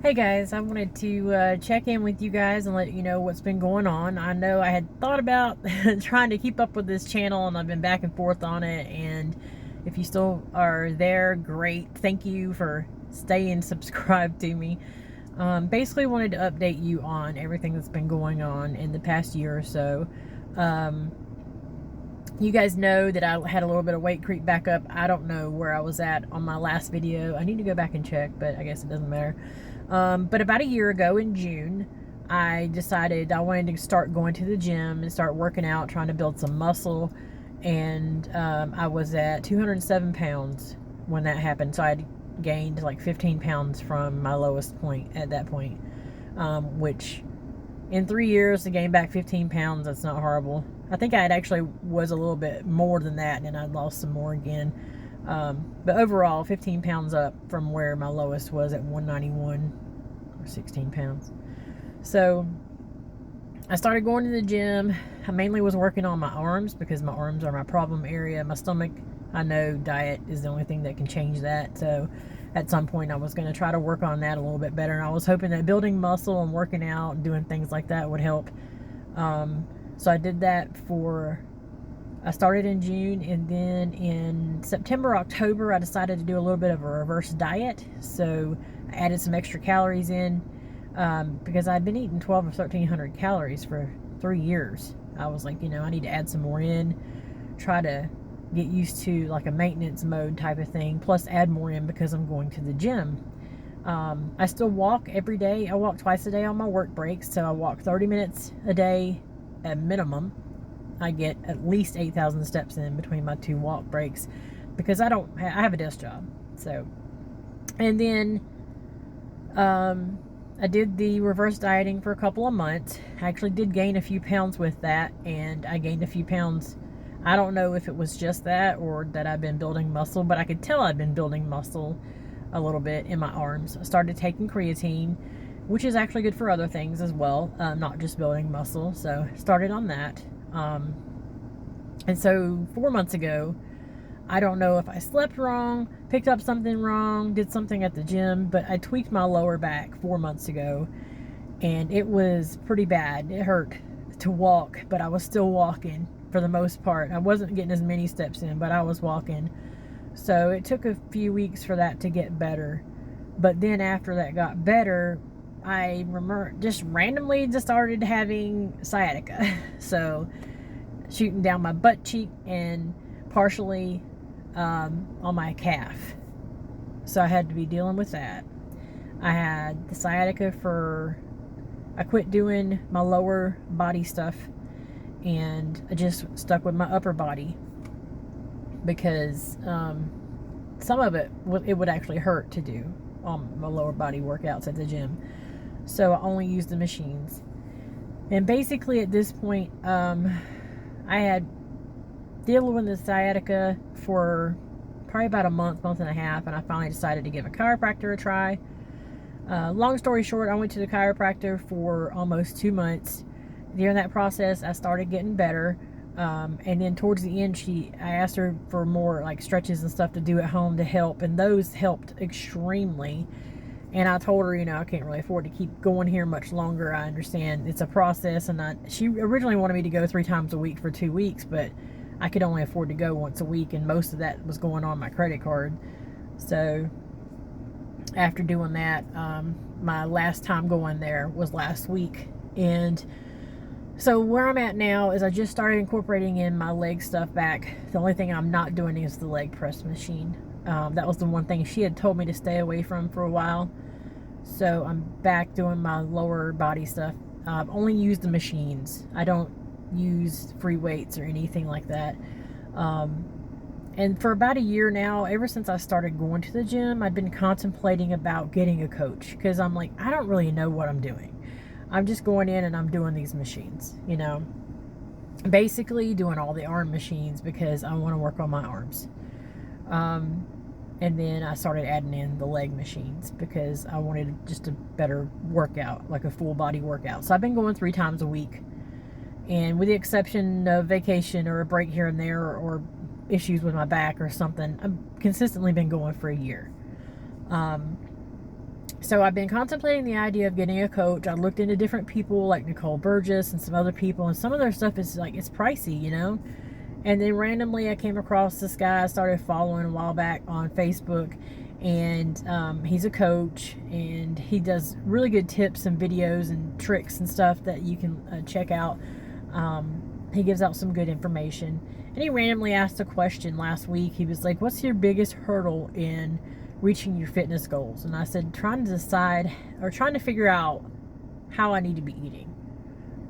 Hey guys, I wanted to check in with you guys and let you know what's been going on. I know I had thought about trying to keep up with this channel and I've been back and forth on it. And if you still are there, great. Thank you for staying subscribed to me. Basically wanted to update you on everything that's been going on in the past year or so. Um, you guys know that I had a little bit of weight creep back up. I don't know where I was at on my last video. I need to go back and check, but I guess it doesn't matter. But about a year ago in June, I decided I wanted to start going to the gym and start working out, trying to build some muscle. And I was at 207 pounds when that happened. So I had gained like 15 pounds from my lowest point at that point, which in 3 years to gain back 15 pounds, that's not horrible. I think I had actually was a little bit more than that, and I'd lost some more again. But overall, 15 pounds up from where my lowest was at 191, or 16 pounds. So I started going to the gym. I mainly was working on my arms because my arms are my problem area. My stomach, I know diet is the only thing that can change that. So at some point I was going to try to work on that a little bit better. And I was hoping that building muscle and working out and doing things like that would help. So I did that I started in June, and then in September, October, I decided to do a little bit of a reverse diet. So I added some extra calories in because I'd been eating 12 or 1300 calories for 3 years. I was like, I need to add some more in, try to get used to like a maintenance mode type of thing, plus add more in because I'm going to the gym. I still walk every day. I walk twice a day on my work breaks, so I walk 30 minutes a day at minimum. I get at least 8,000 steps in between my 2 walk breaks because I have a desk job. So, and then I did the reverse dieting for a couple of months. I actually did gain a few pounds with that, and I gained a few pounds. I don't know if it was just that or that I've been building muscle, but I could tell I'd been building muscle a little bit in my arms. I started taking creatine, which is actually good for other things as well, not just building muscle. So started on that. And so 4 months ago, I don't know if I slept wrong, picked up something wrong, did something at the gym, but I tweaked my lower back 4 months ago, and it was pretty bad. It hurt to walk, but I was still walking for the most part. I wasn't getting as many steps in, but I was walking. So it took a few weeks for that to get better. But then after that got better, I remember just randomly just started having sciatica. So shooting down my butt cheek and partially on my calf. So I had to be dealing with that. I had the sciatica I quit doing my lower body stuff, and I just stuck with my upper body because some of it would actually hurt to do on my lower body workouts at the gym. So I only used the machines. And basically at this point, I had dealing with the sciatica for probably about a month and a half, and I finally decided to give a chiropractor a try. Long story short, I went to the chiropractor for almost 2 months. During that process, I started getting better. And then towards the end, I asked her for more like stretches and stuff to do at home to help, and those helped extremely. And I told her, I can't really afford to keep going here much longer. I understand it's a process, and she originally wanted me to go 3 times a week for 2 weeks, but I could only afford to go once a week, and most of that was going on my credit card. So after doing that, my last time going there was last week. And so where I'm at now is I just started incorporating in my leg stuff back. The only thing I'm not doing is the leg press machine. That was the one thing she had told me to stay away from for a while. So I'm back doing my lower body stuff. I've only used the machines. I don't use free weights or anything like that. And for about a year now, ever since I started going to the gym, I've been contemplating about getting a coach, because I'm like, I don't really know what I'm doing. I'm just going in and I'm doing these machines, basically doing all the arm machines because I want to work on my arms. And then I started adding in the leg machines because I wanted just a better workout, like a full body workout. So I've been going 3 times a week. And with the exception of vacation or a break here and there, or issues with my back or something, I've consistently been going for a year. So I've been contemplating the idea of getting a coach. I looked into different people like Nicole Burgess and some other people, and some of their stuff is like, it's pricey, you know? And then randomly I came across this guy I started following a while back on Facebook, and he's a coach, and he does really good tips and videos and tricks and stuff that you can check out. He gives out some good information. And he randomly asked a question last week. He was like, what's your biggest hurdle in reaching your fitness goals? And I said, trying to decide or trying to figure out how I need to be eating.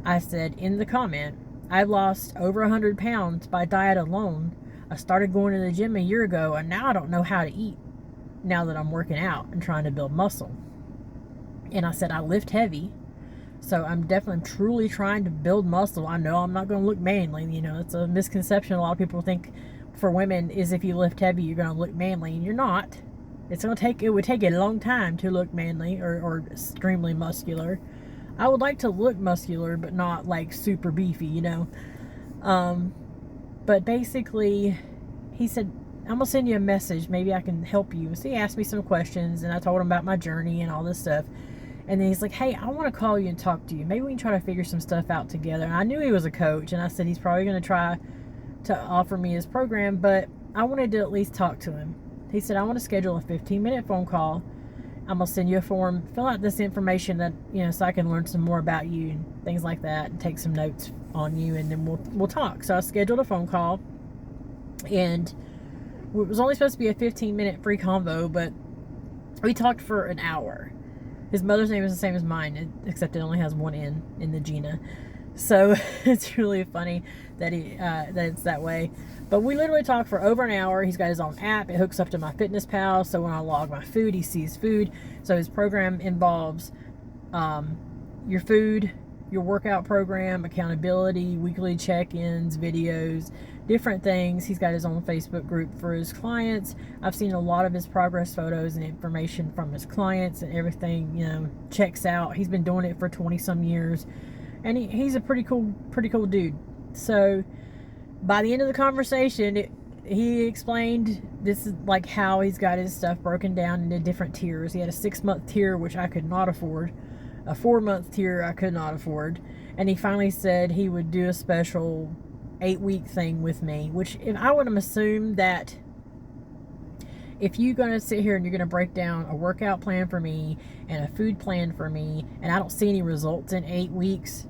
I said in the comment, I lost over 100 pounds by diet alone. I started going to the gym a year ago, and now I don't know how to eat now that I'm working out and trying to build muscle. And I said, I lift heavy, so I'm definitely truly trying to build muscle. I know I'm not going to look manly. You know, it's a misconception a lot of people think for women is if you lift heavy, you're going to look manly, and you're not. It would take a long time to look manly or extremely muscular. I would like to look muscular, but not like super beefy, you know. But basically, he said, I'm going to send you a message. Maybe I can help you. So he asked me some questions, and I told him about my journey and all this stuff. And then he's like, hey, I want to call you and talk to you. Maybe we can try to figure some stuff out together. And I knew he was a coach, and I said he's probably going to try to offer me his program, but I wanted to at least talk to him. He said, I want to schedule a 15-minute phone call. I'm going to send you a form, fill out this information that, you know, so I can learn some more about you and things like that, and take some notes on you, and then we'll talk. So I scheduled a phone call, and it was only supposed to be a 15-minute free convo, but we talked for an hour. His mother's name is the same as mine, except it only has one N in the Gina. So it's really funny that that it's that way. But we literally talked for over an hour. He's got his own app. It hooks up to MyFitnessPal. So when I log my food, he sees food. So his program involves your food, your workout program, accountability, weekly check-ins, videos, different things. He's got his own Facebook group for his clients. I've seen a lot of his progress photos and information from his clients, and everything, you know, checks out. He's been doing it for 20 some years, and he's a pretty cool dude. So by the end of the conversation, he explained this is like how he's got his stuff broken down into different tiers. He had a 6-month tier, which I could not afford. A 4-month tier I could not afford. And he finally said he would do a special 8-week thing with me, which if I would assume that if you're going to sit here and you're going to break down a workout plan for me and a food plan for me, and I don't see any results in 8 weeks,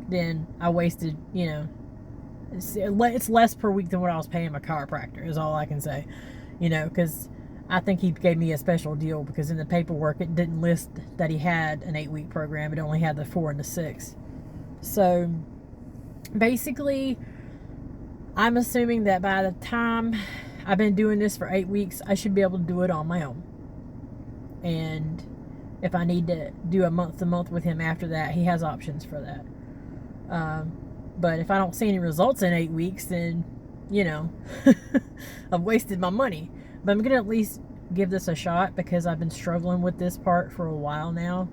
then I wasted, you know, it's less per week than what I was paying my chiropractor, is all I can say, you know, because I think he gave me a special deal, because in the paperwork it didn't list that he had an 8-week program. It only had the 4 and the 6. So basically, I'm assuming that by the time I've been doing this for 8 weeks, I should be able to do it on my own. And if I need to do a month-to-month with him after that, he has options for that. But if I don't see any results in 8 weeks, then, you know, I've wasted my money. But I'm going to at least give this a shot, because I've been struggling with this part for a while now,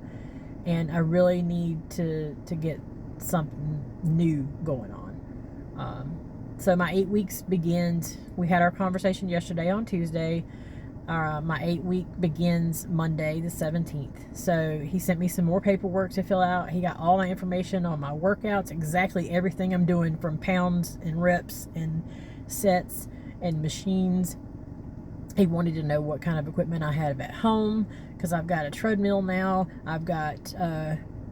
and I really need to get something new going on. So my 8 weeks begins, we had our conversation yesterday on Tuesday. My 8-week begins Monday the 17th. So he sent me some more paperwork to fill out. He got all my information on my workouts, exactly everything I'm doing, from pounds and reps and sets and machines. He wanted to know what kind of equipment I had at home, because I've got a treadmill now. I've got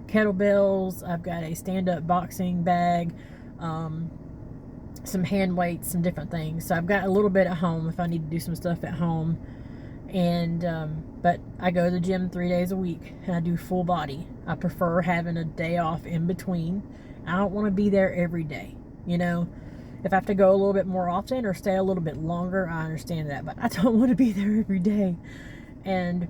kettlebells. I've got a stand-up boxing bag, some hand weights, some different things. So I've got a little bit at home if I need to do some stuff at home. And but I go to the gym 3 days a week, and I do full body. I prefer having a day off in between. I don't want to be there every day, you know. If I have to go a little bit more often or stay a little bit longer, I understand that, but I don't want to be there every day. And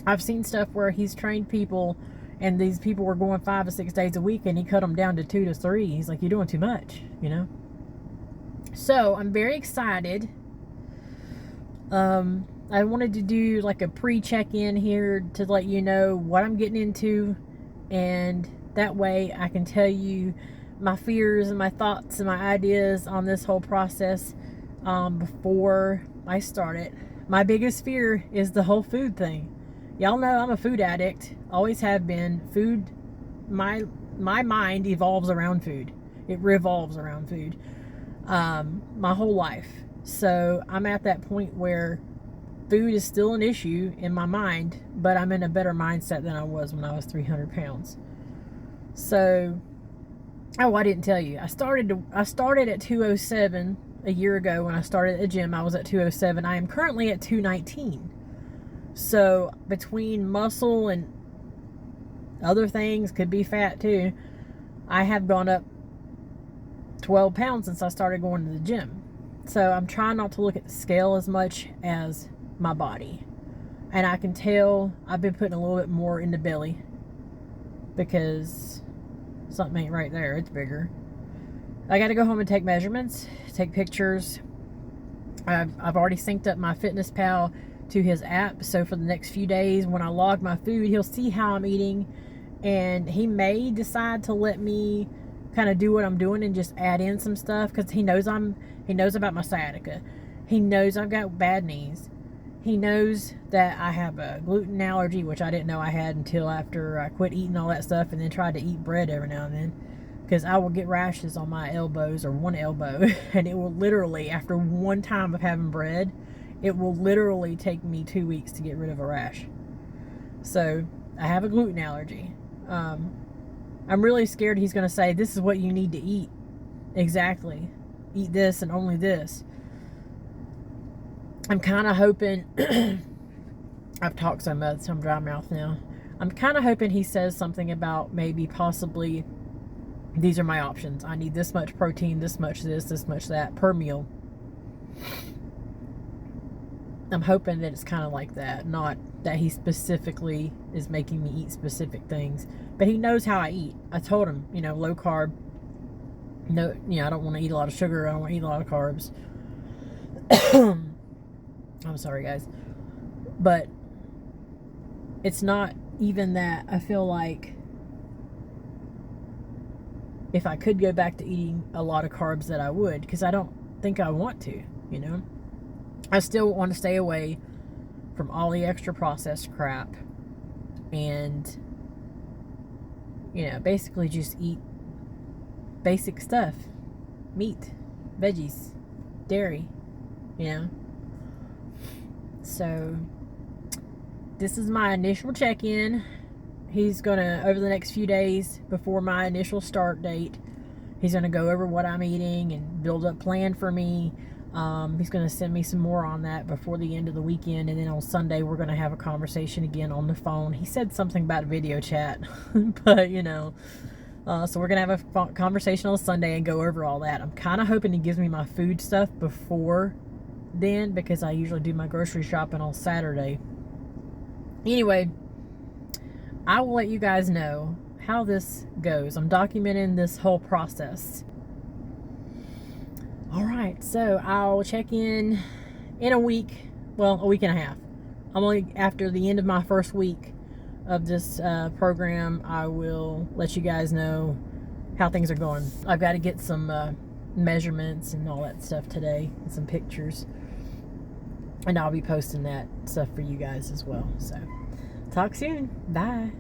I've seen stuff where he's trained people, and these people were going 5 to 6 days a week, and he cut them down to 2 to 3. He's like, you're doing too much, you know. So I'm very excited. I wanted to do like a pre-check-in here to let you know what I'm getting into, and that way I can tell you my fears and my thoughts and my ideas on this whole process before I start it. My biggest fear is the whole food thing. Y'all know I'm a food addict. Always have been. Food, my mind evolves around food. It revolves around food. My whole life. So I'm at that point where food is still an issue in my mind, but I'm in a better mindset than I was when I was 300 pounds. So, oh, I didn't tell you. I started at 207 a year ago. When I started at the gym, I was at 207. I am currently at 219. So between muscle and other things, could be fat too, I have gone up 12 pounds since I started going to the gym. So I'm trying not to look at the scale as much as my body. And I can tell I've been putting a little bit more in the belly because something ain't right there. It's bigger. I got to go home and take measurements, take pictures. I've already synced up my FitnessPal to his app, so for the next few days when I log my food, he'll see how I'm eating, and he may decide to let me kind of do what I'm doing and just add in some stuff, because he knows about my sciatica. He knows I've got bad knees. He knows that I have a gluten allergy, which I didn't know I had until after I quit eating all that stuff and then tried to eat bread every now and then, because I will get rashes on my elbows, or one elbow, and it will literally, after one time of having bread, it will literally take me 2 weeks to get rid of a rash. So I have a gluten allergy. I'm really scared he's going to say, this is what you need to eat. Exactly. Eat this and only this. I'm kind of hoping, I've talked so much, I'm dry mouth now. I'm kind of hoping he says something about maybe possibly, these are my options. I need this much protein, this much this much that per meal. I'm hoping that it's kind of like that, not that he specifically is making me eat specific things. But he knows how I eat. I told him, low carb. No, I don't want to eat a lot of sugar. I don't want to eat a lot of carbs. I'm sorry, guys. But it's not even that. I feel like if I could go back to eating a lot of carbs, that I would, because I don't think I want to, I still want to stay away from all the extra processed crap and, basically just eat basic stuff. Meat, veggies, dairy, So, this is my initial check-in. He's going to, over the next few days before my initial start date, he's going to go over what I'm eating and build a plan for me. He's going to send me some more on that before the end of the weekend, and then on Sunday we're going to have a conversation again on the phone. He said something about video chat, but so we're going to have a conversation on Sunday and go over all that. I'm kind of hoping he gives me my food stuff before then, because I usually do my grocery shopping on Saturday. Anyway, I will let you guys know how this goes. I'm documenting this whole process. Alright, so I'll check in a week. Well, a week and a half. I'm only after the end of my first week of this program. I will let you guys know how things are going. I've got to get some measurements and all that stuff today, and some pictures, and I'll be posting that stuff for you guys as well. So talk soon. Bye.